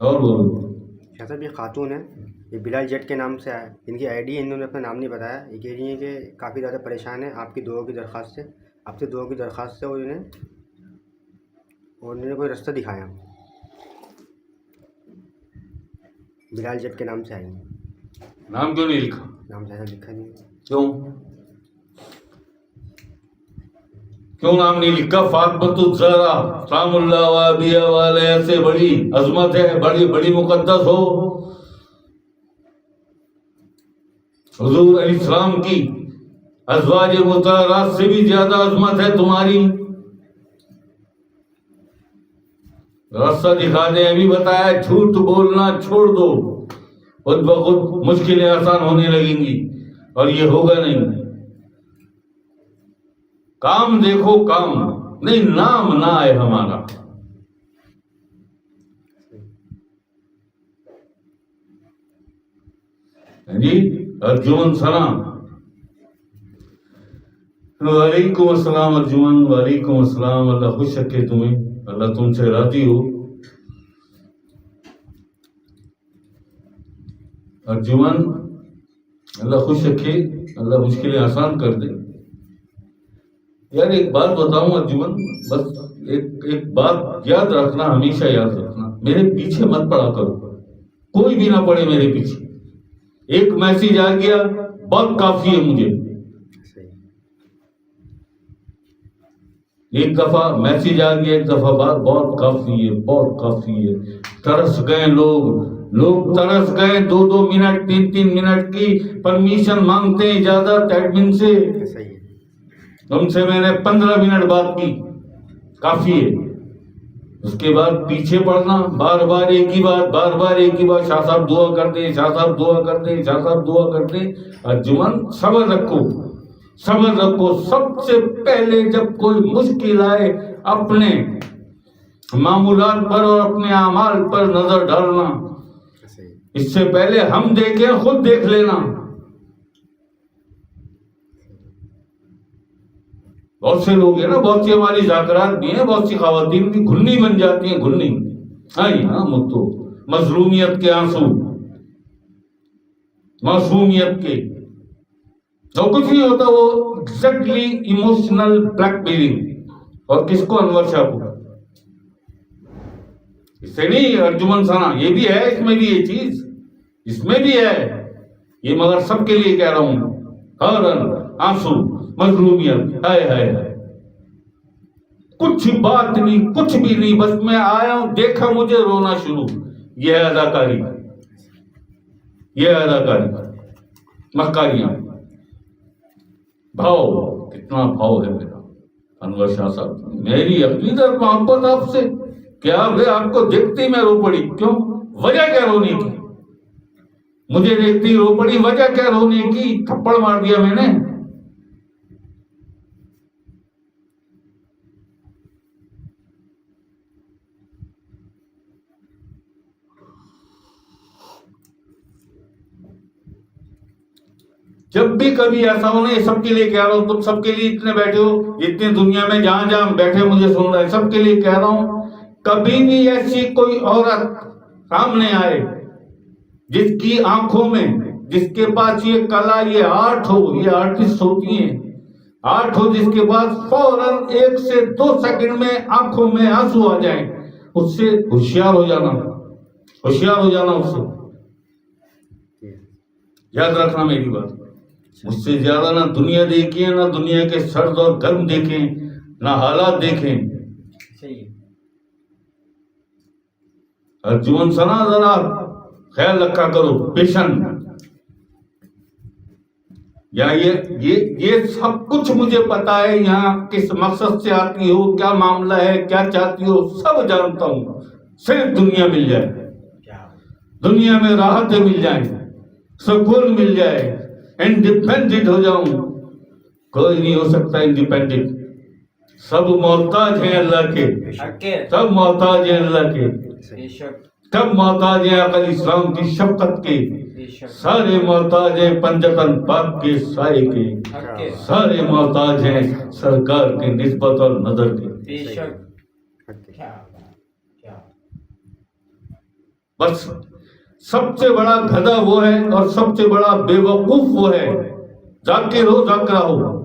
اور بولو. شاہ صاحب یہ خاتون ہے، یہ بلال جٹ کے نام سے ہے، ان کی آئی ڈی ہے، انہوں نے اپنا نام نہیں بتایا. یہ کہہ رہی ہیں کہ کافی زیادہ پریشان ہیں آپ کی دعاؤں کی درخواست سے، آپ سے دعاؤں کی درخواست سے، اور انہوں نے کوئی رستہ دکھایا. بلال جٹ کے نام سے آئی ہیں. نام کیوں نہیں لکھا؟ نام زیادہ لکھا نہیں ہے. کیوں نام نہیں لکھا؟ فاطمۃ الزہرا سلام اللہ علیہ سے بڑی عظمت ہے، بڑی مقدس ہو. حضور علیہ السلام کی ازواج مطہرات سے بھی زیادہ عظمت ہے تمہاری. راستہ دکھا دیں. ابھی بتایا جھوٹ بولنا چھوڑ دو، خود بخود مشکلیں آسان ہونے لگیں گی، اور یہ ہوگا نہیں. کام دیکھو، کام نہیں، نام نہ ہے ہمارا. جی ارجمن سلام. وعلیکم السلام ارجمن، وعلیکم السلام. اللہ خوش رکھے تمہیں، اللہ تم سے راضی ہو. ارجمن اللہ خوش رکھے، اللہ مشکلیں آسان کر دے. یار ایک بات بتاؤں ارجمن، بس ایک بات یاد رکھنا، ہمیشہ یاد رکھنا، میرے پیچھے مت پڑا کرو، کوئی بھی نہ پڑے میرے پیچھے. ایک میسج آ گیا بہت کافی ہے مجھے. ایک دفعہ میسج آ گیا، ایک دفعہ بات، بہت کافی ہے، بہت کافی ہے. ترس گئے لوگ ترس گئے. 2 منٹ 3 منٹ کی پرمیشن مانگتے ہیں اجازت ایڈمن سے. تم سے میں نے 15 منٹ بات کی، کافی ہے. اس کے بعد پیچھے پڑنا، بار بار ایک ہی بات. شاہ صاحب دعا کرتے، شاہ صاحب دعا کرتے، شاہ صاحب دعا کرتے. ارجمن صبر رکھو. سب سے پہلے جب کوئی مشکل آئے، اپنے معمولات پر اور اپنے اعمال پر نظر ڈالنا. اس سے پہلے ہم دیکھیں، خود دیکھ لینا. بہت سے لوگ ہیں نا، بہت سی ہماری ذاکرات بھی ہیں، بہت سی خواتین بھی گھنی بن جاتی ہیں، گھنی. ہاں متو مظلومیت کے آنسو، معصومیت کے، تو کچھ نہیں ہوتا. وہ ایگزیکٹلی ایموشنل بلیک میلنگ. اور کس کو؟ انور شاہ کو. اس سے نہیں ارجمن ثنا، یہ بھی ہے، اس میں بھی یہ چیز اس میں بھی ہے یہ، مگر سب کے لیے کہہ رہا ہوں. ہر آنسو، مظلومیت، ہائے کچھ بات نہیں، کچھ بھی نہیں، بس میں آیا ہوں، دیکھا مجھے رونا شروع. یہ ہے اداکاری، مکاریاں. بھاؤ، کتنا بھاؤ ہے میرا انور شاہ صاحب. میری عقیدت محبت آپ سے، کیا آپ کو دیکھتے ہی میں رو پڑی. کیوں؟ وجہ کیا رونے کی؟ مجھے دیکھتی رو پڑی، وجہ کیا رونے کی؟ تھپڑ مار دیا میں نے. جب بھی کبھی ایسا ہونا، یہ سب کے لیے کہہ رہا ہوں، تم سب کے لیے اتنے بیٹھے ہو، اتنی دنیا میں جہاں بیٹھے مجھے سن رہے ہیں، سب کے لیے کہہ رہا ہوں، کبھی بھی ایسی کوئی عورت سامنے آئے جس کی آنکھوں میں، جس کے پاس یہ کلا، یہ آرٹ ہو، یہ آرٹسٹ ہوتی ہیں، آرٹ ہو، جس کے پاس فوراً 1 سے 2 سیکنڈ میں آنکھوں میں آنسو آ جائیں، اس سے ہوشیار ہو جانا اس سے. یاد رکھنا میری بات. مجھ سے زیادہ نہ دنیا دیکھیں، نہ دنیا کے سرد اور گرم دیکھیں، نہ حالات دیکھیں. ارجمن ثنا ذرا خیال رکھا کرو. پیشن یہ سب کچھ مجھے پتا ہے، یہاں کس مقصد سے آتی ہو، کیا معاملہ ہے، کیا چاہتی ہو، سب جانتا ہوں. صرف دنیا مل جائے، دنیا میں راحتیں مل جائیں، سکون مل جائے، انڈیپینڈنٹ ہو جاؤں. کوئی نہیں ہو سکتا انڈیپینڈنٹ. سب محتاج ہیں اللہ کے، سب محتاج ہیں اللہ کے، سب محتاج ہیں عقل اسلام کی شفقت کے، سارے محتاج ہیں پنجتن پاک کے سائے کے، سارے محتاج ہیں سرکار کی نسبت اور نظر کے. بس سب سے بڑا گدھا وہ ہے اور سب سے بڑا بے وقوف وہ ہے، ذاکر ہو ذاکرہ ہو،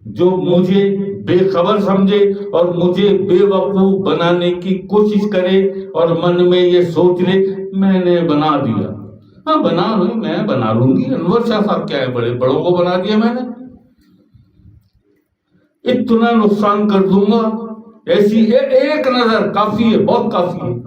جو مجھے بے خبر سمجھے اور مجھے بے وقوف بنانے کی کوشش کرے اور من میں یہ سوچ لے میں نے بنا دیا. ہاں بنا لوں، میں بنا لوں گی. انور شاہ صاحب کیا ہے، بڑے بڑوں کو بنا دیا میں نے، اتنا نقصان کر دوں گا. ایسی ایک نظر کافی ہے، بہت کافی ہے.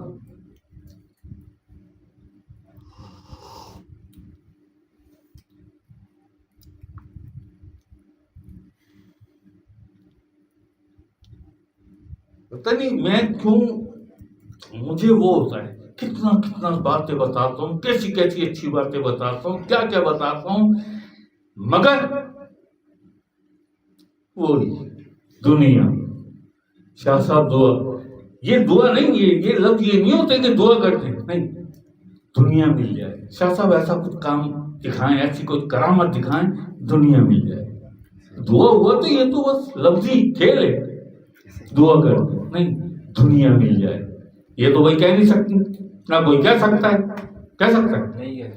پتہ نہیں میں کیوں، مجھے وہ ہوتا ہے کتنا باتیں بتاتا ہوں، کیسی اچھی باتیں بتاتا ہوں، کیا بتاتا ہوں، مگر وہی دنیا. شاہ صاحب دعا، یہ دعا نہیں، یہ لفظ یہ نہیں ہوتے کہ دعا کرتے ہیں، نہیں، دنیا مل جائے. شاہ صاحب ایسا کچھ کام دکھائیں، ایسی کوئی کرامت دکھائیں، دنیا مل جائے. دعا ہوا تو یہ تو بس لفظی کھیل ہے، دعا کر نہیں، دنیا مل جائے. یہ تو کوئی کہہ نہیں سکتی، نہ کوئی کہہ سکتا ہے، کہہ سکتا ہے نہیں ہے.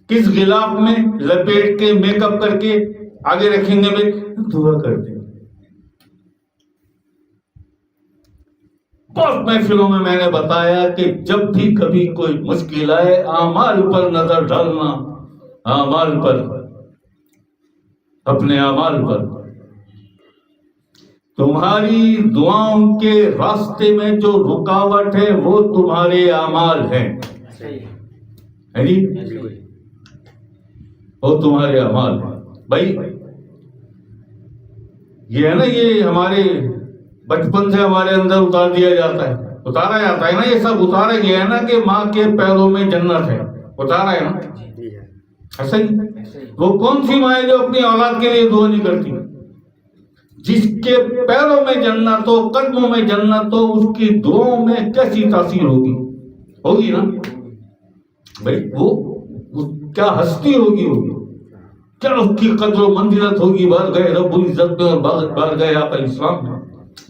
کس غلاف میں لپیٹ کے میک اپ کر کے آگے رکھیں گے میں دعا کرتے. بہت محفلوں میں نے بتایا کہ جب بھی کبھی کوئی مشکل آئے اعمال پر نظر ڈالنا، اعمال پر، اپنے اعمال پر. تمہاری دعاؤں کے راستے میں جو رکاوٹ ہے وہ تمہارے اعمال ہیں، ہے جی، وہ تمہارے اعمال ہیں. بھائی یہ ہے نا، یہ ہمارے بچپن سے ہمارے اندر اتار دیا جاتا ہے، اتارا جاتا ہے نا، یہ سب اتارا گیا ہے نا کہ ماں کے پیروں میں جنت ہے، اتارا ہے نا. ایسا ہی وہ کون سی ماں ہے جو اپنی اولاد کے لیے دعا نہیں کرتی؟ جس کے پیروں میں جنت ہو، قدموں میں جنت ہو، اس کی دعاؤں میں کیسی تاثیر ہوگی نا بھائی. وہ کیا ہستی ہوگی، کیا اس کی قدر و منزلت ہوگی بار گئے رب العزت میں اور بار گئے آقا الاسلام میں،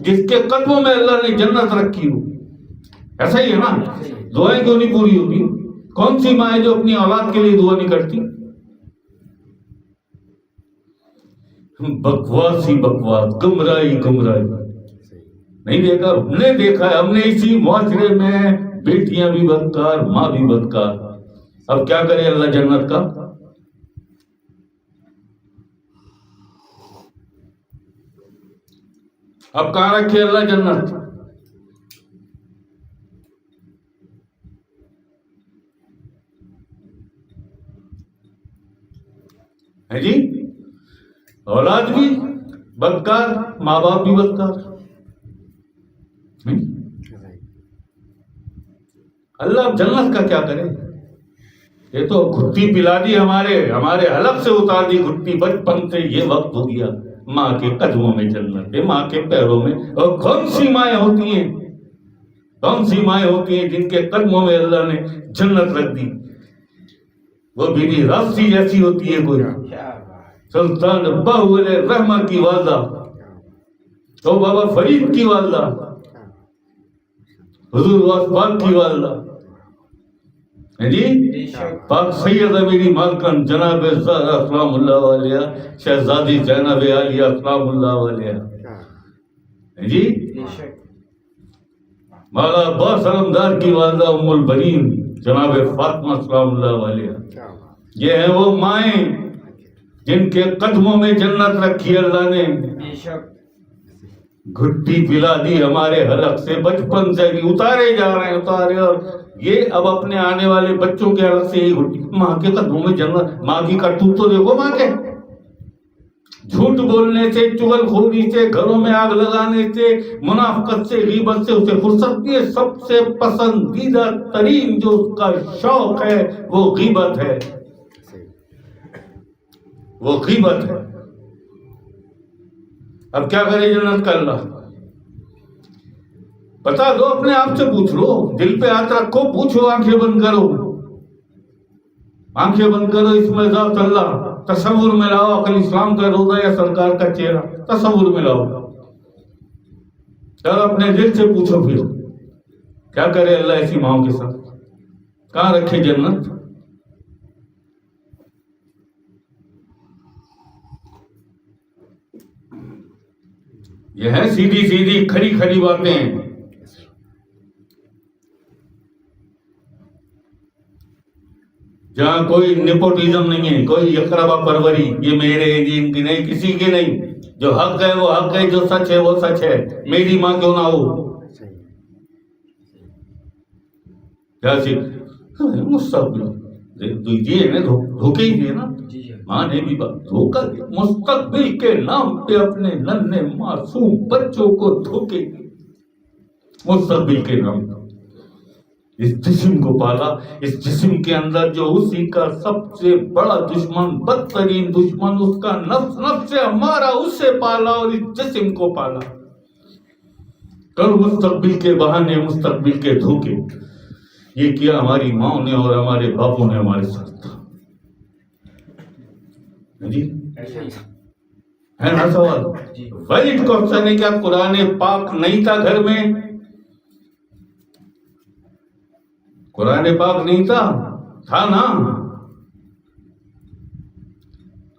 جس کے قدموں میں اللہ نے جنت رکھی ہو. ایسا ہی ہے نا، دعائیں کیوں نہیں پوری ہوگی؟ کون سی ماں ہے جو اپنی اولاد کے لیے دعا نہیں کرتی؟ بکواس ہی بکواس، گمراہی نہیں دیکھا، ہم نے دیکھا ہے، ہم نے اسی معاشرے میں بیٹیاں بھی بدکار، ماں بھی بدکار. اب کیا کرے اللہ جنت کا؟ اب کہاں رکھے اللہ جنت؟ ہے جی، اولاد بھی بدکار، ماں باپ بھی بدکار. اللہ اب جنت کا کیا کرے؟ یہ تو گھٹی پلا دی، ہمارے حلق سے اتار دی گھٹی. بچپن سے یہ وقت ہو گیا، ماں کے قدموں میں جنت ہے، ماں کے پیروں میں. اور کون سی مائیں ہوتی ہیں، کون سی مائیں ہوتی ہیں جن کے قدموں میں اللہ نے جنت رکھ دی؟ وہ بی بی راسی جیسی ہوتی ہے کوئی، سلطان باہو علیہ رحمہ کی والدہ، تو بابا فرید کی والدہ، حضور واسباق کی والدہ، جی پاک سیدہ میری مالکن جناب زہرا سلام اللہ علیہ، شہزادی زینب عالیہ سلام اللہ علیہ، جی مولا عباس علمدار کی والدہ ام البنین جناب فاطمہ سلام اللہ علیہ. یہ ہیں وہ مائیں جن کے قدموں میں جنت رکھی اللہ نے. گھٹی پلا دی ہمارے حلق سے، بچپن سے بھی اتارے جا رہے ہیں، اور یہ اب اپنے آنے والے بچوں کے حلق سے ہی گھٹی. ماں کے قدموں میں جنت، ماں کی کرتوت تو دیکھو ماں کے، جھوٹ بولنے سے، چغل خوری سے، گھروں میں آگ لگانے سے، منافقت سے، غیبت سے اسے فرصت نہیں ہے. سب سے پسندیدہ ترین جو اس کا شوق ہے وہ غیبت ہے، وہ غیبت ہے. اب کیا کرے جنت کا اللہ؟ بتا دو، اپنے آپ سے پوچھ لو، دل پہ ہاتھ رکھو، پوچھو، آنکھیں بند کرو، آنکھیں بند کرو، اس میں ذات اللہ تصور میں لاؤ. عقل اسلام کا روزہ یا سرکار کا چہرہ تصور میں لاؤ، اور اپنے دل سے پوچھو. پھر کیا کرے اللہ ایسی ماؤں کے ساتھ؟ کہاں رکھے جنت؟ یہ ہے سیدھی سیدھی کھڑی کھڑی باتیں. جہاں کوئی نیپوٹزم نہیں ہے, کوئی اقربا پروری, یہ میرے ہیں جی ان کی نہیں, کسی کی نہیں. جو حق ہے وہ حق ہے, جو سچ ہے وہ سچ ہے, میری ماں کیوں نہ ہو. مستقبل دیے نا, دھوکے ہی دیے نا, ماں نے بھی دھوکہ دیا. مستقبل کے نام پہ اپنے ننھے معصوم بچوں کو دھوکے دیے. مستقبل کے نام پہ اس جسم کو پالا, اس جسم کے اندر جو اسی کا سب سے بڑا دشمن, بدترین دشمن اس کا نفس, نفس سے ہمارا, اسے پالا اور اس جسم کو پالا. کل مستقبل کے بہانے, مستقبل کے دھوکے, یہ کیا ہماری ماں نے اور ہمارے باپوں نے ہمارے ساتھ. جی ہے نا سوال؟ ویلڈ کوشچن ہے. کیا قرآن پاک نہیں تھا گھر میں؟ قرآن پاک نہیں تھا, تھا نا.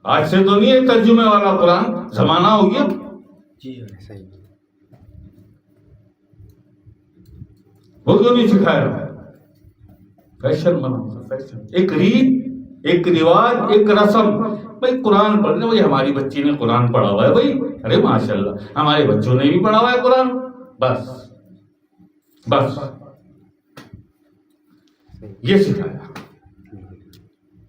آج سے تو نہیں ہے ترجمے والا قرآن, زمانہ ہو گیا. وہ کیوں نہیں سکھایا؟ فیشن بنا, فیشن, ایک ریت, ایک رواج, ایک رسم. بھائی قرآن پڑھنے, بھائی ہماری بچی نے قرآن پڑھا ہوا ہے بھائی, ارے ماشاءاللہ, ہمارے بچوں نے بھی پڑھا ہوا ہے قرآن. بس بس یہ سکھایا.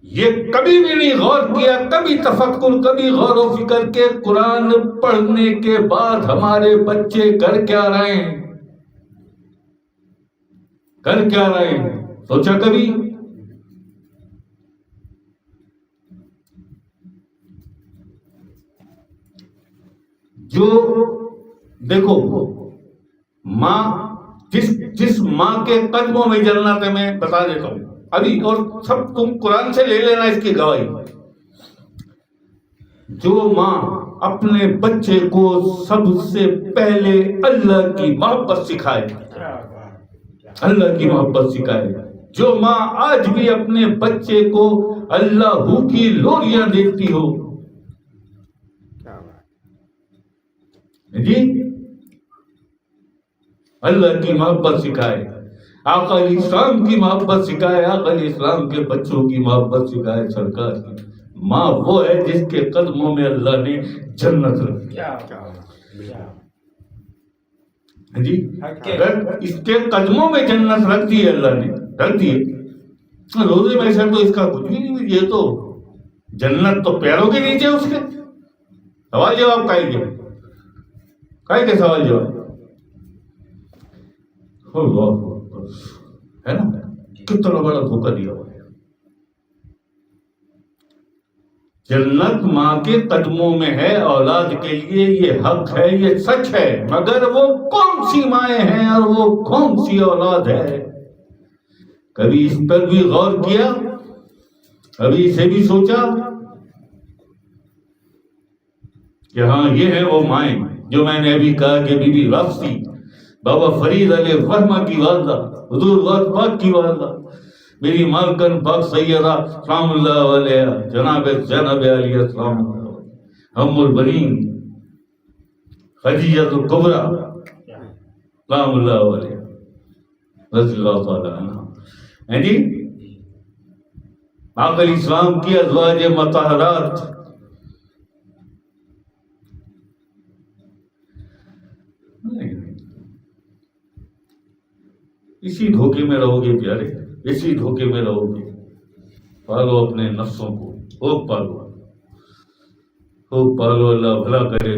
یہ کبھی بھی نہیں غور کیا, کبھی تفکر, کبھی غور و فکر کے قرآن پڑھنے کے بعد ہمارے بچے کر کیا رہے ہیں, کر کیا رہے ہیں, سوچا کبھی؟ جو دیکھو ماں, جس ماں کے قدموں میں جنت ہے, میں بتا دیتا ہوں ابھی, اور سب تم قرآن سے لے لینا اس کی گواہی. جو ماں اپنے بچے کو سب سے پہلے اللہ کی محبت سکھائے, اللہ کی محبت سکھائے, جو ماں آج بھی اپنے بچے کو اللہ کی لوریاں دیتی ہو, جی اللہ کی محبت سکھائے, آقا علیہ السلام کی محبت سکھائے, آقا علیہ السلام کے بچوں کی محبت سکھائے, سرکار کی ماں وہ ہے جس کے قدموں میں اللہ نے جنت رکھی. جی اس کے قدموں میں جنت رکھ دی ہے, اللہ نے رکھ دی ہے. روزے میں سے تو اس کا کچھ بھی نہیں, یہ تو جنت تو پیروں کے نیچے اس کے. سوال جواب کائے کے سوال جواب ہے نا. کتنا بڑا دھوکہ دیا ہوا ہے. جنت ماں کے قدموں میں ہے اولاد کے لیے, یہ حق ہے, یہ سچ ہے, مگر وہ کون سی مائیں ہیں اور وہ کون سی اولاد ہے؟ کبھی اس پر بھی غور کیا, کبھی اسے بھی سوچا کہ ہاں یہ ہے وہ مائیں جو میں نے ابھی کہا کہ بی بی رافسی, بابا فرید علیہ رحمہ کی والدہ, حضور غوث پاک کی والدہ, میری مالکن پاک سیدہ سلام اللہ علیہ, جناب زینب علیہ السلام, ام البنین خدیجہ الکبریٰ سلام اللہ علیہ رضی اللہ تعالی عنہ. جی آقا علیہ السلام کی ازواج مطہرات, اسی دھوکے میں رہو گے پیارے, اسی دھوکے میں رہو گے. پالو اپنے نفسوں کو, خوب پالو, خوب پالو, اللہ بھلا کرے.